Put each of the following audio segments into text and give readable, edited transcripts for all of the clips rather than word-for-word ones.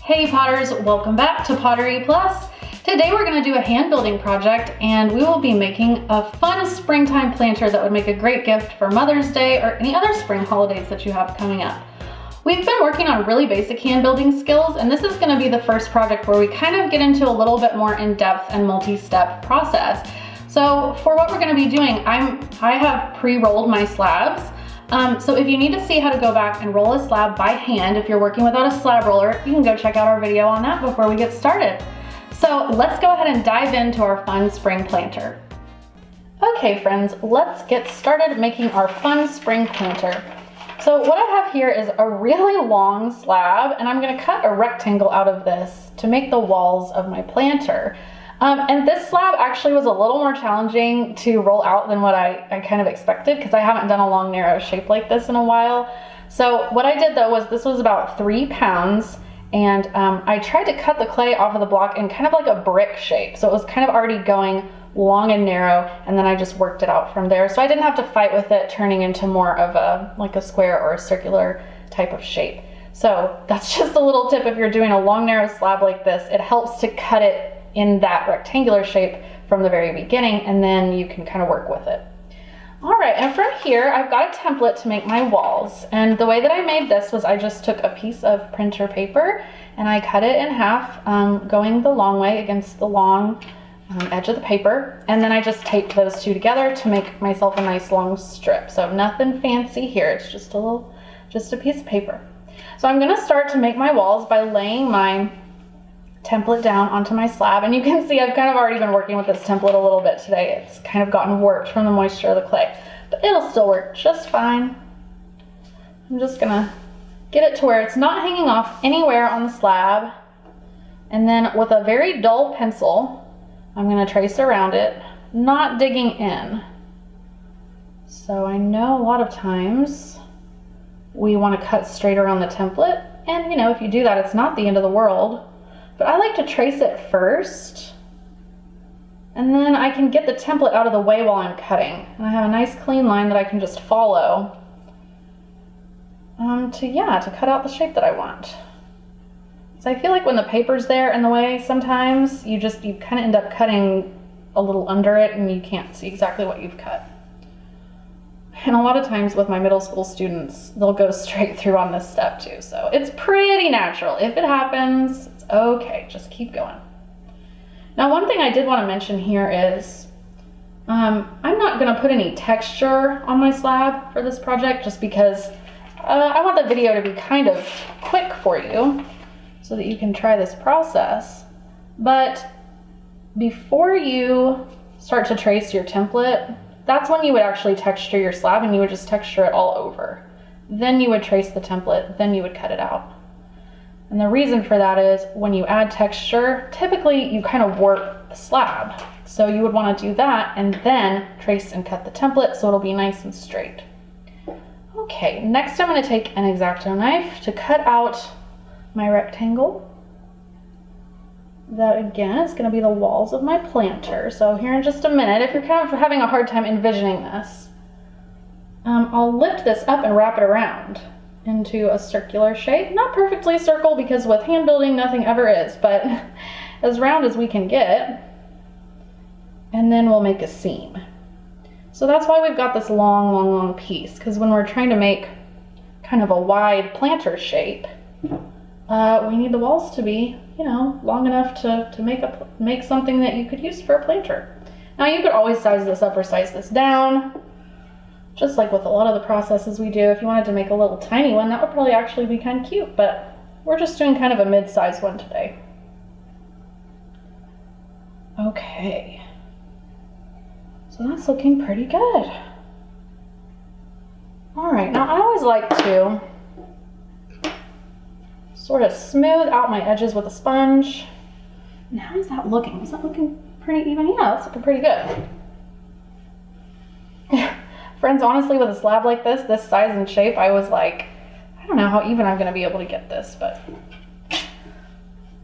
Hey Potters, welcome back to Pottery Plus. Today we're going to do a hand building project and we will be making a fun springtime planter that would make a great gift for Mother's Day or any other spring holidays that you have coming up. We've been working on really basic hand building skills, and this is going to be the first project where we kind of get into a little bit more in-depth and multi-step process. So for what we're going to be doing, I have pre-rolled my slabs. So if you need to see how to go back and roll a slab by hand, if you're working without a slab roller, you can go check out our video on that before we get started. So let's go ahead and dive into our fun spring planter. Okay friends, let's get started making our fun spring planter. So what I have here is a really long slab, and I'm going to cut a rectangle out of this to make the walls of my planter. And this slab actually was a little more challenging to roll out than what I kind of expected, because I haven't done a long narrow shape like this in a while. So what I did though was, this was about 3 pounds, and I tried to cut the clay off of the block in kind of like a brick shape. So it was kind of already going long and narrow, and then I just worked it out from there. So I didn't have to fight with it turning into more of a square or a circular type of shape. So that's just a little tip. If you're doing a long narrow slab like this, it helps to cut it in that rectangular shape from the very beginning, and then you can kind of work with it. All right, and from here, I've got a template to make my walls. And the way that I made this was I just took a piece of printer paper and I cut it in half, going the long way against the long edge of the paper. And then I just taped those two together to make myself a nice long strip. So nothing fancy here, it's just a piece of paper. So I'm gonna start to make my walls by laying my template down onto my slab, and you can see I've kind of already been working with this template a little bit today. It's kind of gotten warped from the moisture of the clay, but it'll still work just fine. I'm just gonna get it to where it's not hanging off anywhere on the slab, and then with a very dull pencil I'm gonna trace around it, not digging in. So I know a lot of times we want to cut straight around the template, and you know, if you do that, it's not the end of the world. But I like to trace it first, and then I can get the template out of the way while I'm cutting. And I have a nice clean line that I can just follow to cut out the shape that I want. So I feel like when the paper's there in the way, sometimes you kind of end up cutting a little under it and you can't see exactly what you've cut. And a lot of times with my middle school students, they'll go straight through on this step too. So it's pretty natural. If it happens, it's okay, just keep going. Now, one thing I did want to mention here is I'm not going to put any texture on my slab for this project, just because I want the video to be kind of quick for you so that you can try this process. But before you start to trace your template, that's when you would actually texture your slab, and you would just texture it all over. Then you would trace the template, then you would cut it out. And the reason for that is when you add texture, typically you kind of warp the slab. So you would want to do that and then trace and cut the template so it'll be nice and straight. Okay, next I'm going to take an X-Acto knife to cut out my rectangle. That again is going to be the walls of my planter. So here in just a minute, if you're kind of having a hard time envisioning this, I'll lift this up and wrap it around into a circular shape. Not perfectly a circle, because with hand building nothing ever is, but as round as we can get. And then we'll make a seam. So that's why we've got this long piece, because when we're trying to make kind of a wide planter shape, we need the walls to be, you know, long enough to make something that you could use for a planter. Now you could always size this up or size this down, just like with a lot of the processes we do. If you wanted to make a little tiny one, that would probably actually be kind of cute, but we're just doing kind of a mid-size one today. Okay, so that's looking pretty good. All right, now I always like to sort of smooth out my edges with a sponge. And how is that looking? Is that looking pretty even? Yeah, that's looking pretty good. Friends, honestly, with a slab like this size and shape, I was like, I don't know how even I'm gonna be able to get this, but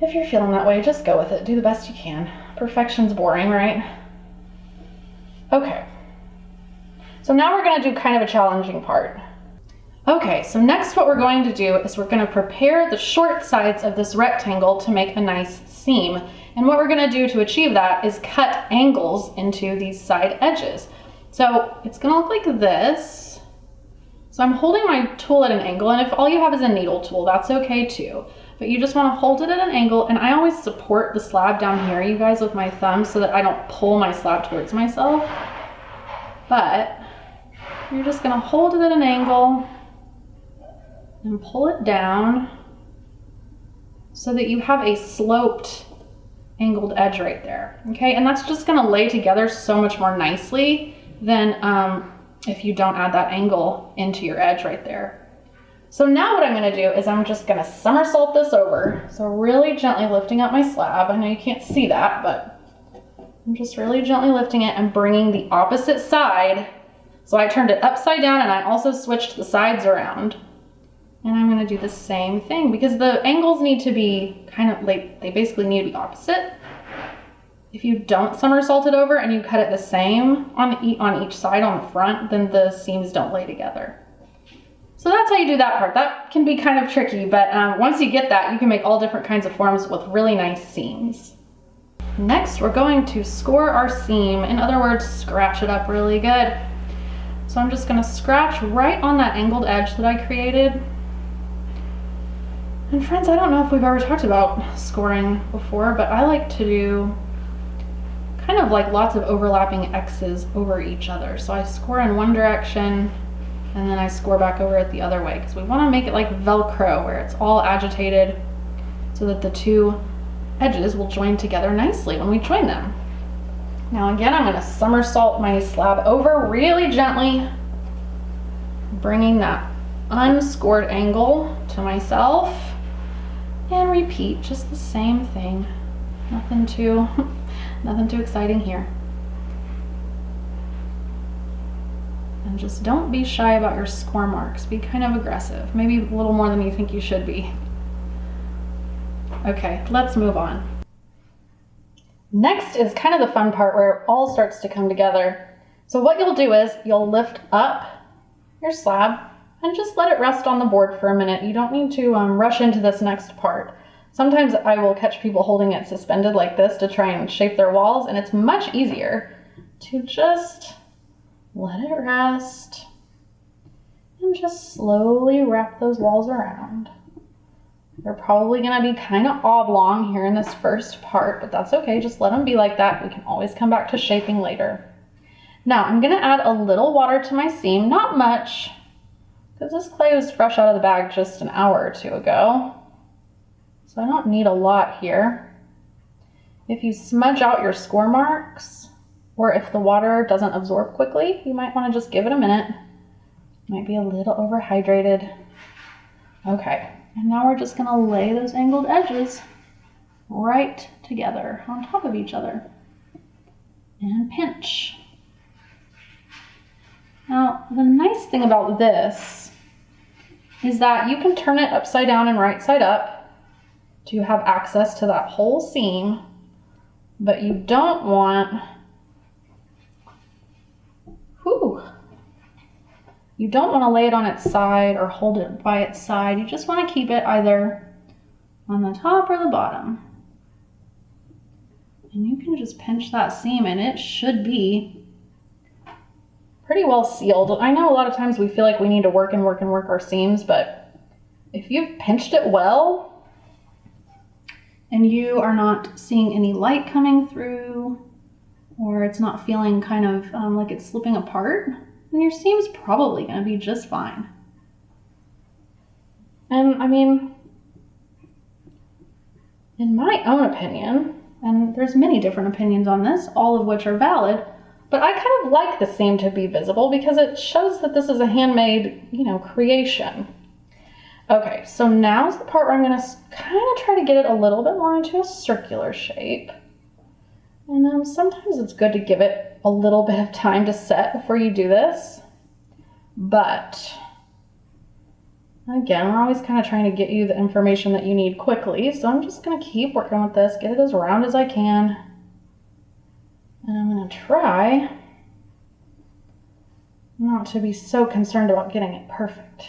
if you're feeling that way, just go with it. Do the best you can. Perfection's boring, right? Okay. So now we're gonna do kind of a challenging part. Okay, so next what we're going to do is we're going to prepare the short sides of this rectangle to make a nice seam. And what we're going to do to achieve that is cut angles into these side edges. So it's going to look like this. So I'm holding my tool at an angle, and if all you have is a needle tool, that's okay too. But you just want to hold it at an angle, and I always support the slab down here, you guys, with my thumb so that I don't pull my slab towards myself. But you're just going to hold it at an angle and pull it down so that you have a sloped angled edge right there, okay? And that's just gonna lay together so much more nicely than if you don't add that angle into your edge right there. So now what I'm gonna do is I'm just gonna somersault this over. So really gently lifting up my slab. I know you can't see that, but I'm just really gently lifting it and bringing the opposite side. So I turned it upside down, and I also switched the sides around. And I'm gonna do the same thing because the angles need to be kind of like, they basically need to be opposite. If you don't somersault it over and you cut it the same on each side on the front, then the seams don't lay together. So that's how you do that part. That can be kind of tricky, but once you get that, you can make all different kinds of forms with really nice seams. Next, we're going to score our seam. In other words, scratch it up really good. So I'm just gonna scratch right on that angled edge that I created. And friends, I don't know if we've ever talked about scoring before, but I like to do kind of like lots of overlapping X's over each other. So I score in one direction and then I score back over it the other way because we want to make it like Velcro where it's all agitated so that the two edges will join together nicely when we join them. Now again, I'm going to somersault my slab over really gently, bringing that unscored angle to myself. And repeat just the same thing. Nothing too exciting here. And just don't be shy about your score marks. Be kind of aggressive. Maybe a little more than you think you should be. Okay, let's move on. Next is kind of the fun part where it all starts to come together. So what you'll do is you'll lift up your slab and just let it rest on the board for a minute. You don't need to rush into this next part. Sometimes I will catch people holding it suspended like this to try and shape their walls, and it's much easier to just let it rest and just slowly wrap those walls around. They're probably gonna be kind of oblong here in this first part, but that's okay, just let them be like that. We can always come back to shaping later. Now I'm gonna add a little water to my seam, not much, because this clay was fresh out of the bag just an hour or two ago. So I don't need a lot here. If you smudge out your score marks, or if the water doesn't absorb quickly, you might want to just give it a minute. It might be a little overhydrated. Okay, and now we're just gonna lay those angled edges right together on top of each other and pinch. Now, the nice thing about this is that you can turn it upside down and right side up to have access to that whole seam, but you don't want, you don't want to lay it on its side or hold it by its side. You just want to keep it either on the top or the bottom. And you can just pinch that seam and it should be pretty well sealed. I know a lot of times we feel like we need to work our seams, but if you've pinched it well and you are not seeing any light coming through, or it's not feeling kind of like it's slipping apart, then your seam's probably gonna be just fine. And I mean, in my own opinion, and there's many different opinions on this, all of which are valid, but I kind of like the seam to be visible because it shows that this is a handmade, creation. Okay, so now's the part where I'm gonna kind of try to get it a little bit more into a circular shape. And sometimes it's good to give it a little bit of time to set before you do this. But again, we're always kind of trying to get you the information that you need quickly. So I'm just gonna keep working with this, get it as round as I can. And I'm gonna try not to be so concerned about getting it perfect.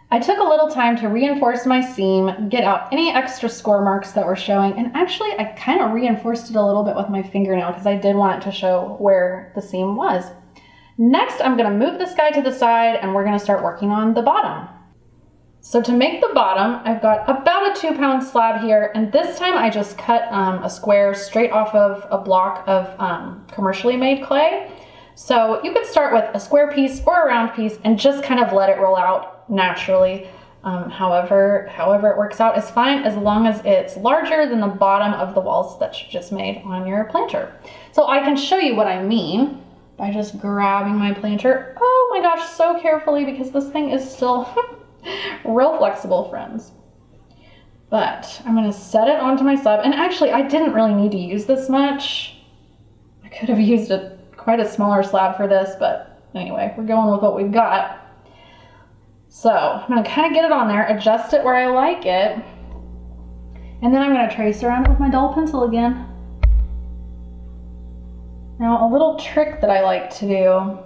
I took a little time to reinforce my seam, get out any extra score marks that were showing, and actually I kind of reinforced it a little bit with my fingernail because I did want it to show where the seam was. Next, I'm going to move this guy to the side and we're going to start working on the bottom. So to make the bottom, I've got about a 2-pound slab here, and this time I just cut a square straight off of a block of commercially made clay. So you could start with a square piece or a round piece and just kind of let it roll out naturally. However it works out is fine, as long as it's larger than the bottom of the walls that you just made on your planter. So I can show you what I mean by just grabbing my planter. Oh my gosh, so carefully, because this thing is still real flexible, friends. But I'm gonna set it onto my slab, and actually I didn't really need to use this much. I could have used quite a smaller slab for this, but anyway, we're going with what we've got. So I'm gonna kind of get it on there, adjust it where I like it, and then I'm gonna trace around it with my dull pencil again. Now, a little trick that I like to do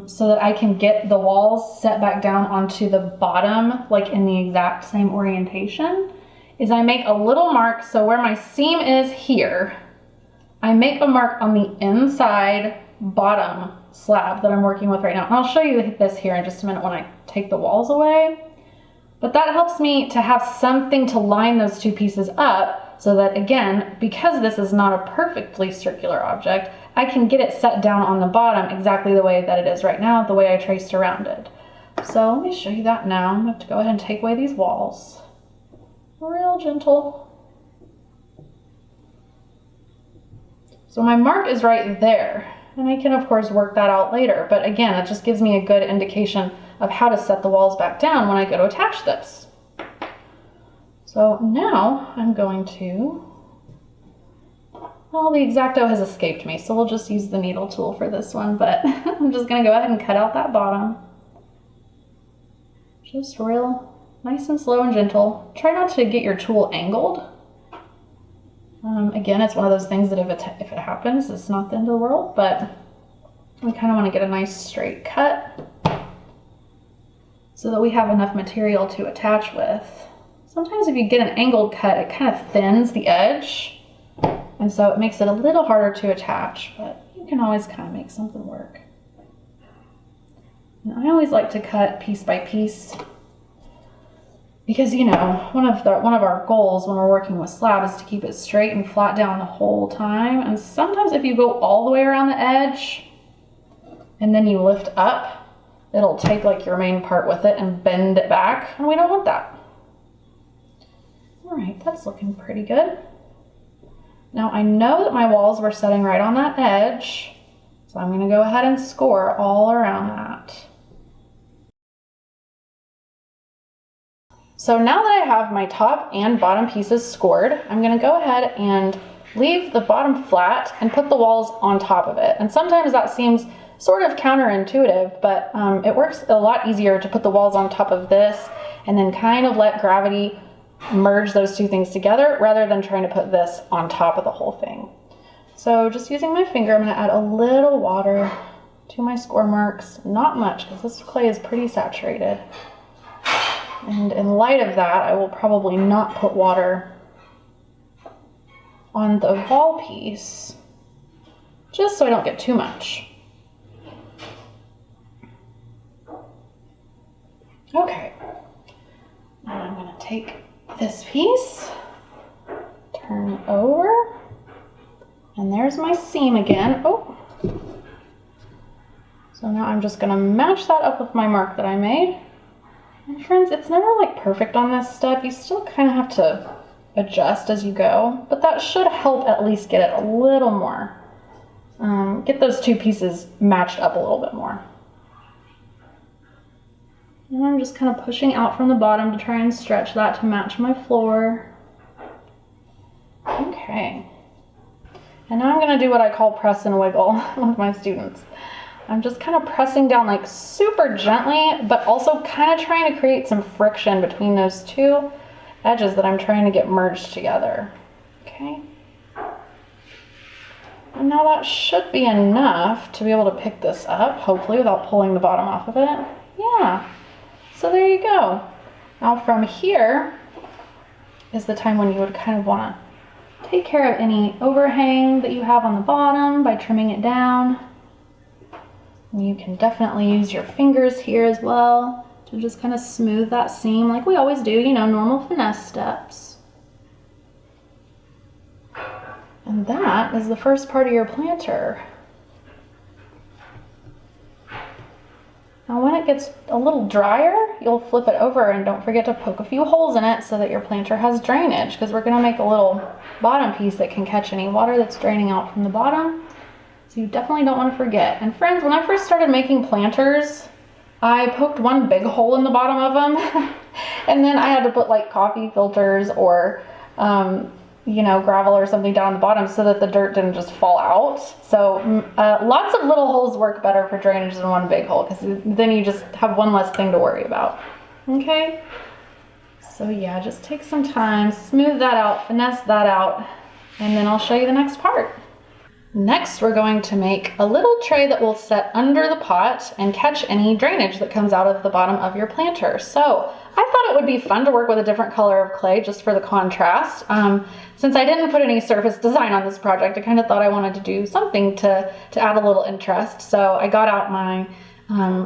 so that I can get the walls set back down onto the bottom, like in the exact same orientation, is I make a little mark. So where my seam is here, I make a mark on the inside bottom slab that I'm working with right now. And I'll show you this here in just a minute when I take the walls away. But that helps me to have something to line those two pieces up, so that, again, because this is not a perfectly circular object, I can get it set down on the bottom exactly the way that it is right now, the way I traced around it. So let me show you that now. I'm gonna have to go ahead and take away these walls. Real gentle. So my mark is right there, and I can of course work that out later, but again, it just gives me a good indication of how to set the walls back down when I go to attach this. So now I'm going to, well, the X-Acto has escaped me, so we'll just use the needle tool for this one, but I'm just gonna go ahead and cut out that bottom. Just real nice and slow and gentle. Try not to get your tool angled. Again, it's one of those things that if it happens, it's not the end of the world, but we kind of want to get a nice straight cut so that we have enough material to attach with. Sometimes if you get an angled cut, it kind of thins the edge, and so it makes it a little harder to attach, but you can always kind of make something work. And I always like to cut piece by piece, because, you know, one of our goals when we're working with slab is to keep it straight and flat down the whole time. And sometimes if you go all the way around the edge and then you lift up, it'll take like your main part with it and bend it back, and we don't want that. All right, that's looking pretty good. Now I know that my walls were setting right on that edge, so I'm gonna go ahead and score all around that. So now that I have my top and bottom pieces scored, I'm gonna go ahead and leave the bottom flat and put the walls on top of it. And sometimes that seems sort of counterintuitive, but it works a lot easier to put the walls on top of this and then kind of let gravity merge those two things together rather than trying to put this on top of the whole thing. So just using my finger, I'm gonna add a little water to my score marks. Not much, because this clay is pretty saturated. And in light of that, I will probably not put water on the wall piece, just so I don't get too much. Okay, now I'm gonna take this piece, turn it over, and there's my seam again. Oh, so now I'm just gonna match that up with my mark that I made. And friends, it's never like perfect on this step. You still kind of have to adjust as you go, but that should help at least get it a little more. Get those two pieces matched up a little bit more. And I'm just kind of pushing out from the bottom to try and stretch that to match my floor. Okay. And now I'm gonna do what I call press and wiggle with my students. I'm just kind of pressing down like super gently, but also kind of trying to create some friction between those two edges that I'm trying to get merged together. Okay. And now that should be enough to be able to pick this up, hopefully without pulling the bottom off of it. Yeah, so there you go. Now from here is the time when you would kind of want to take care of any overhang that you have on the bottom by trimming it down. And you can definitely use your fingers here as well to just kind of smooth that seam like we always do, you know, normal finesse steps. And that is the first part of your planter. Now when it gets a little drier, you'll flip it over and don't forget to poke a few holes in it so that your planter has drainage, because we're going to make a little bottom piece that can catch any water that's draining out from the bottom. So you definitely don't want to forget. And friends, when I first started making planters, I poked one big hole in the bottom of them and then I had to put like coffee filters or you know, gravel or something down the bottom so that the dirt didn't just fall out. So lots of little holes work better for drainage than one big hole, because then you just have one less thing to worry about. Okay, so yeah, just take some time, smooth that out, finesse that out, and then I'll show you the next part. Next, we're going to make a little tray that will set under the pot and catch any drainage that comes out of the bottom of your planter. So I thought it would be fun to work with a different color of clay just for the contrast. Since I didn't put any surface design on this project, I kind of thought I wanted to do something to add a little interest. So I got out my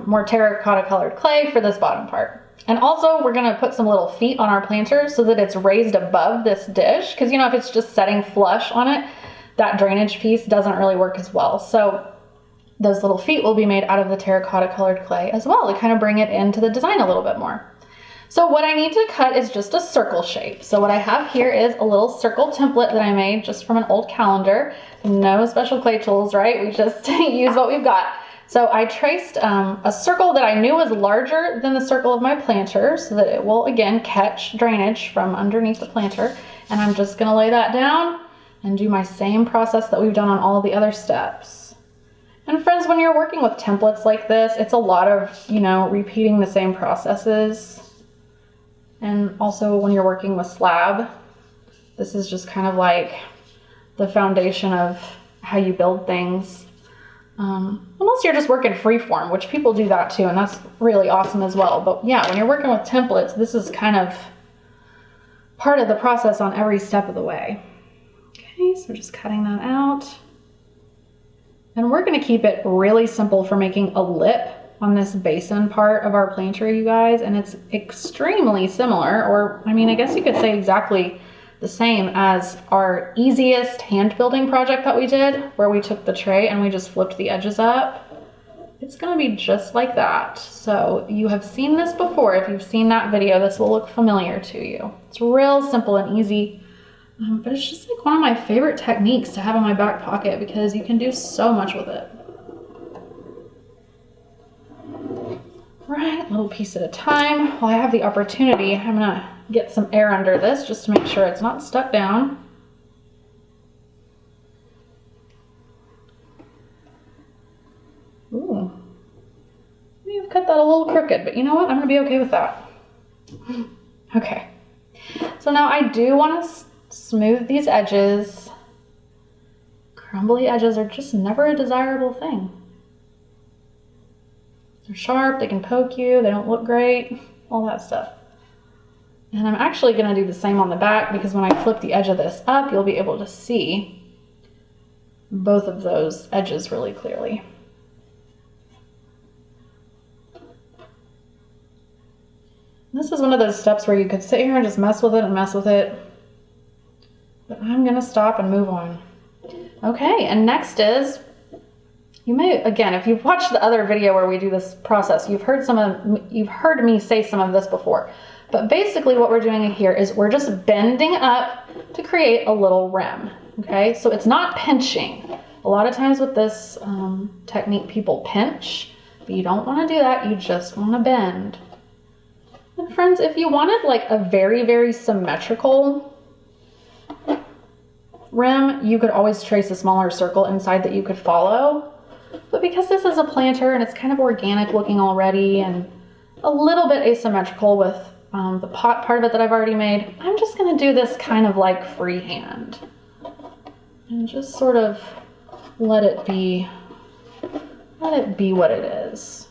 more terracotta colored clay for this bottom part. And also we're going to put some little feet on our planter so that it's raised above this dish, because you know, if it's just setting flush on it, that drainage piece doesn't really work as well. So those little feet will be made out of the terracotta colored clay as well to kind of bring it into the design a little bit more. So what I need to cut is just a circle shape. So what I have here is a little circle template that I made just from an old calendar. No special clay tools, right? We just use what we've got. So I traced a circle that I knew was larger than the circle of my planter so that it will again catch drainage from underneath the planter. And I'm just gonna lay that down and do my same process that we've done on all of the other steps. And friends, when you're working with templates like this, it's a lot of, you know, repeating the same processes. And also when you're working with slab, this is just kind of like the foundation of how you build things. Unless you're just working freeform, which people do that too, and that's really awesome as well. But yeah, when you're working with templates, this is kind of part of the process on every step of the way. Okay, so just cutting that out. And we're going to keep it really simple for making a lip on this basin part of our planter, you guys. And it's extremely similar, or I mean, I guess you could say exactly the same as our easiest hand building project that we did, where we took the tray and we just flipped the edges up. It's going to be just like that. So you have seen this before. If you've seen that video, this will look familiar to you. It's real simple and easy. But it's just like one of my favorite techniques to have in my back pocket because you can do so much with it. Right, a little piece at a time. While I have the opportunity, I'm gonna get some air under this just to make sure it's not stuck down. Ooh, may have cut that a little crooked, but you know what? I'm gonna be okay with that. Okay, so now I do want to smooth these edges. Crumbly edges are just never a desirable thing. They're sharp, they can poke you, they don't look great, all that stuff. And I'm actually going to do the same on the back, because when I flip the edge of this up, you'll be able to see both of those edges really clearly. This is one of those steps where you could sit here and just mess with it and mess with it. But I'm going to stop and move on. Okay, and next is, you may, again, if you've watched the other video where we do this process, you've heard me say some of this before. But basically what we're doing here is we're just bending up to create a little rim. Okay, so it's not pinching. A lot of times with this technique, people pinch, but you don't want to do that. You just want to bend. And friends, if you wanted like a very, very symmetrical rim, you could always trace a smaller circle inside that you could follow. But because this is a planter and it's kind of organic looking already and a little bit asymmetrical with the pot part of it that I've already made, I'm just going to do this kind of like freehand and just sort of let it be what it is.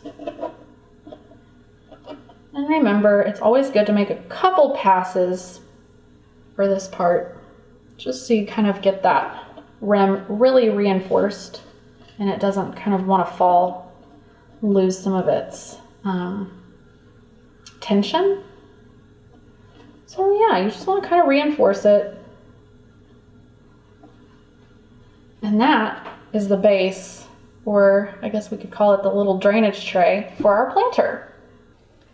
And remember, it's always good to make a couple passes for this part, just so you kind of get that rim really reinforced and it doesn't kind of want to fall, lose some of its tension. So yeah, you just want to kind of reinforce it. And that is the base, or I guess we could call it the little drainage tray for our planter.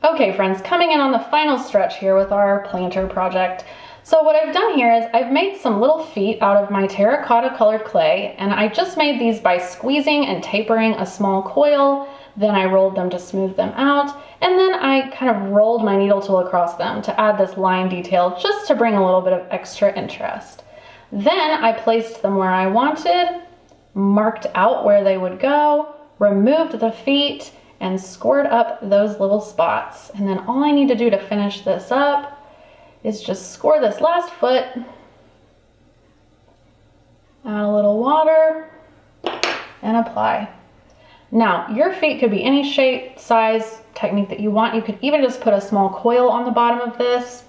Okay friends, coming in on the final stretch here with our planter project. So what I've done here is I've made some little feet out of my terracotta colored clay, and I just made these by squeezing and tapering a small coil. Then I rolled them to smooth them out, and then I kind of rolled my needle tool across them to add this line detail just to bring a little bit of extra interest. Then I placed them where I wanted, marked out where they would go, removed the feet, and scored up those little spots. And then all I need to do to finish this up is just score this last foot, add a little water, and apply. Now, your feet could be any shape, size, technique that you want. You could even just put a small coil on the bottom of this.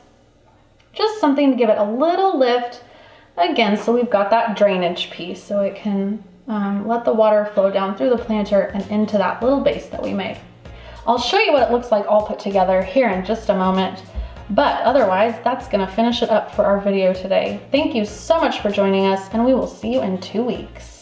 Just something to give it a little lift. Again, so we've got that drainage piece so it can let the water flow down through the planter and into that little base that we made. I'll show you what it looks like all put together here in just a moment. But otherwise, that's gonna finish it up for our video today. Thank you so much for joining us, and we will see you in 2 weeks.